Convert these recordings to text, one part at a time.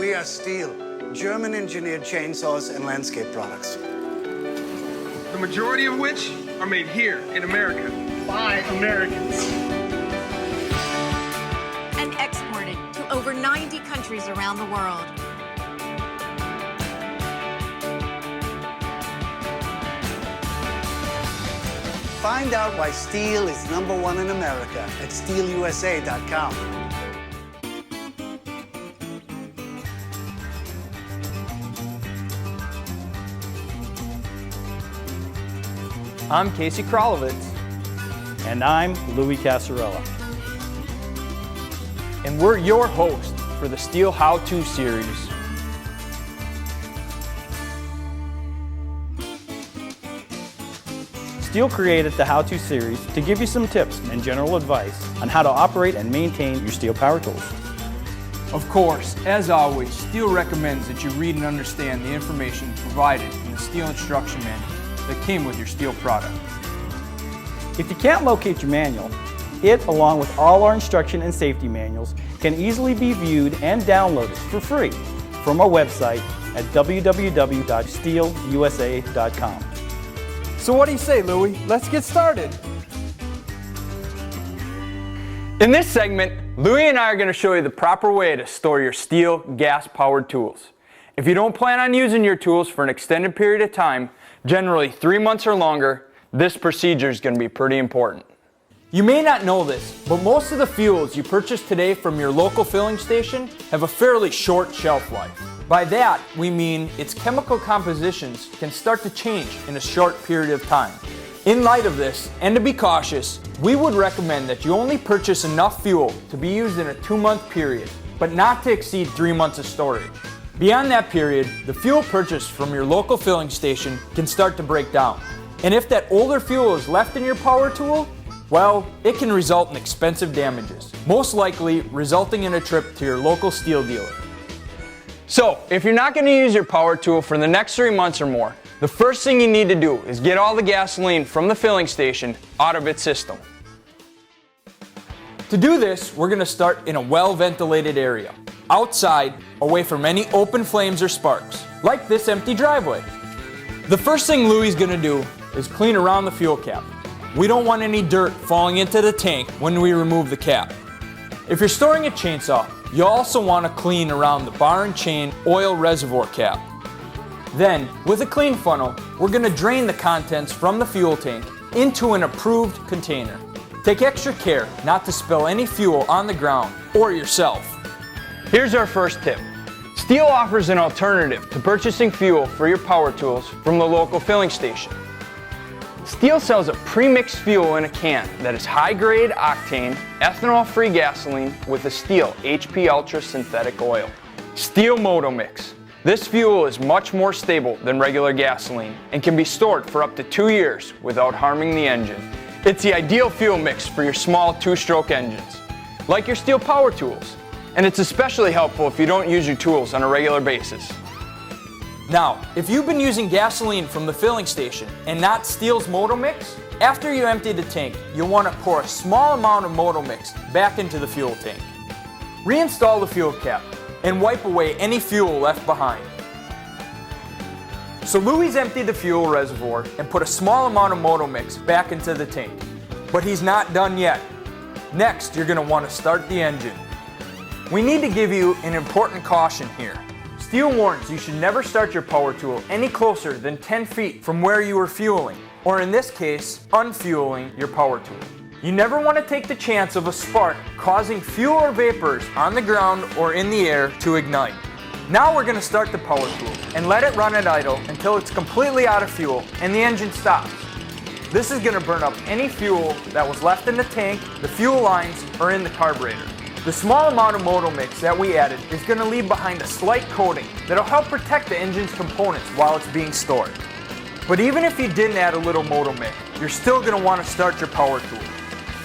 we are STIHL, German-engineered chainsaws and landscape products. The majority of which are made here in America. By Americans. And exported to over 90 countries around the world. Find out why STIHL is #1 in America at STIHLUSA.com. I'm Casey Kralovitz. And I'm Louis Casarella. And we're your host for the STIHL How To Series. STIHL created the How To Series to give you some tips and general advice on how to operate and maintain your STIHL power tools. Of course, as always, STIHL recommends that you read and understand the information provided in the STIHL instruction manual that came with your STIHL product. If you can't locate your manual, it, along with all our instruction and safety manuals, can easily be viewed and downloaded for free from our website at www.stihlusa.com. So what do you say, Louis? Let's get started. In this segment, Louis and I are going to show you the proper way to store your STIHL gas-powered tools. If you don't plan on using your tools for an extended period of time, generally 3 months or longer, this procedure is going to be pretty important. You may not know this, but most of the fuels you purchase today from your local filling station have a fairly short shelf life. By that, we mean its chemical compositions can start to change in a short period of time. In light of this, and to be cautious, we would recommend that you only purchase enough fuel to be used in a 2-month period, but not to exceed 3 months of storage. Beyond that period, the fuel purchased from your local filling station can start to break down. And if that older fuel is left in your power tool, well, it can result in expensive damages, most likely resulting in a trip to your local STIHL dealer. So, if you're not going to use your power tool for the next 3 months or more, the first thing you need to do is get all the gasoline from the filling station out of its system. To do this, we're going to start in a well-ventilated area, outside, away from any open flames or sparks, like this empty driveway. The first thing Louis is going to do is clean around the fuel cap. We don't want any dirt falling into the tank when we remove the cap. If you're storing a chainsaw, you also want to clean around the bar and chain oil reservoir cap. Then, with a clean funnel, we're going to drain the contents from the fuel tank into an approved container. Take extra care not to spill any fuel on the ground or yourself. Here's our first tip. STIHL offers an alternative to purchasing fuel for your power tools from the local filling station. STIHL sells a pre-mixed fuel in a can that is high-grade octane, ethanol-free gasoline with a STIHL HP Ultra synthetic oil. STIHL Moto Mix. This fuel is much more stable than regular gasoline and can be stored for up to 2 years without harming the engine. It's the ideal fuel mix for your small 2-stroke engines, like your STIHL power tools, and it's especially helpful if you don't use your tools on a regular basis. Now, if you've been using gasoline from the filling station and not STIHL's Moto Mix, after you empty the tank, you'll want to pour a small amount of Moto Mix back into the fuel tank. Reinstall the fuel cap and wipe away any fuel left behind. So Louis emptied the fuel reservoir and put a small amount of Moto Mix back into the tank. But he's not done yet. Next, you're going to want to start the engine. We need to give you an important caution here. STIHL warns you should never start your power tool any closer than 10 feet from where you are fueling, or in this case, unfueling your power tool. You never want to take the chance of a spark causing fuel or vapors on the ground or in the air to ignite. Now we're going to start the power tool and let it run at idle until it's completely out of fuel and the engine stops. This is going to burn up any fuel that was left in the tank, the fuel lines, or in the carburetor. The small amount of Moto Mix that we added is going to leave behind a slight coating that will help protect the engine's components while it's being stored. But even if you didn't add a little Moto Mix, you're still going to want to start your power tool.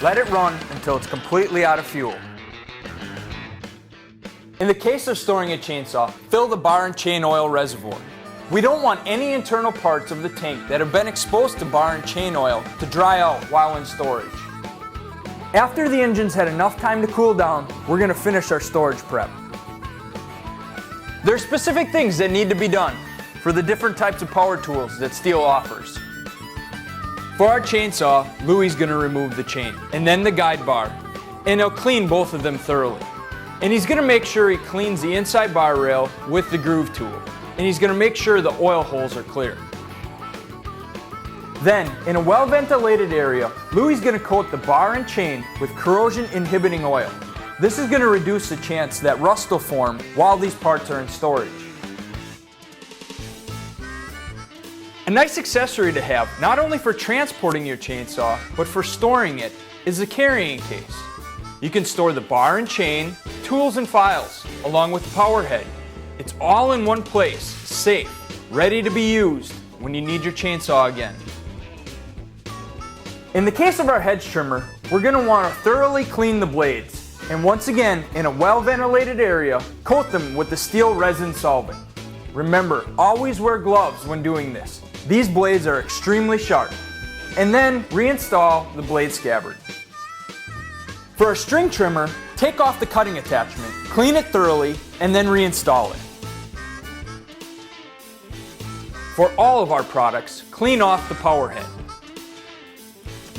Let it run until it's completely out of fuel. In the case of storing a chainsaw, fill the bar and chain oil reservoir. We don't want any internal parts of the tank that have been exposed to bar and chain oil to dry out while in storage. After the engine's had enough time to cool down, we're going to finish our storage prep. There are specific things that need to be done for the different types of power tools that STIHL offers. For our chainsaw, Louis is going to remove the chain and then the guide bar, and he'll clean both of them thoroughly. And he's going to make sure he cleans the inside bar rail with the groove tool, and he's going to make sure the oil holes are clear. Then, in a well-ventilated area, Louis is going to coat the bar and chain with corrosion-inhibiting oil. This is going to reduce the chance that rust will form while these parts are in storage. A nice accessory to have, not only for transporting your chainsaw, but for storing it, is a carrying case. You can store the bar and chain, tools and files, along with the power head. It's all in one place, safe, ready to be used when you need your chainsaw again. In the case of our hedge trimmer, we're going to want to thoroughly clean the blades, and once again, in a well-ventilated area, coat them with the STIHL resin solvent. Remember, always wear gloves when doing this. These blades are extremely sharp. And then reinstall the blade scabbard. For a string trimmer, take off the cutting attachment, clean it thoroughly, and then reinstall it. For all of our products, clean off the power head.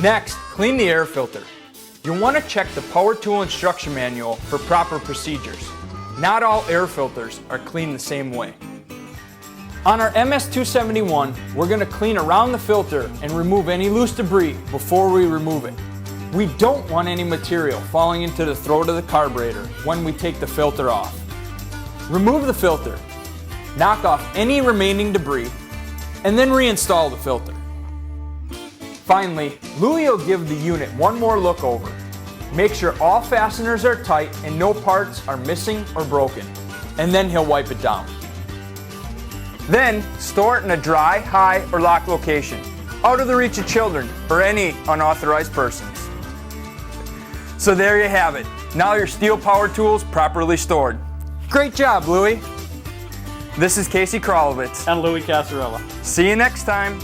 Next, clean the air filter. You'll want to check the power tool instruction manual for proper procedures. Not all air filters are cleaned the same way. On our MS-271, we're going to clean around the filter and remove any loose debris before we remove it. We don't want any material falling into the throat of the carburetor when we take the filter off. Remove the filter, knock off any remaining debris, and then reinstall the filter. Finally, Louis will give the unit one more look over. Make sure all fasteners are tight and no parts are missing or broken, and then he'll wipe it down. Then, store it in a dry, high, or locked location, out of the reach of children or any unauthorized persons. So there you have it. Now your STIHL power tools properly stored. Great job, Louis. This is Casey Krolowitz. And Louis Casarella. See you next time.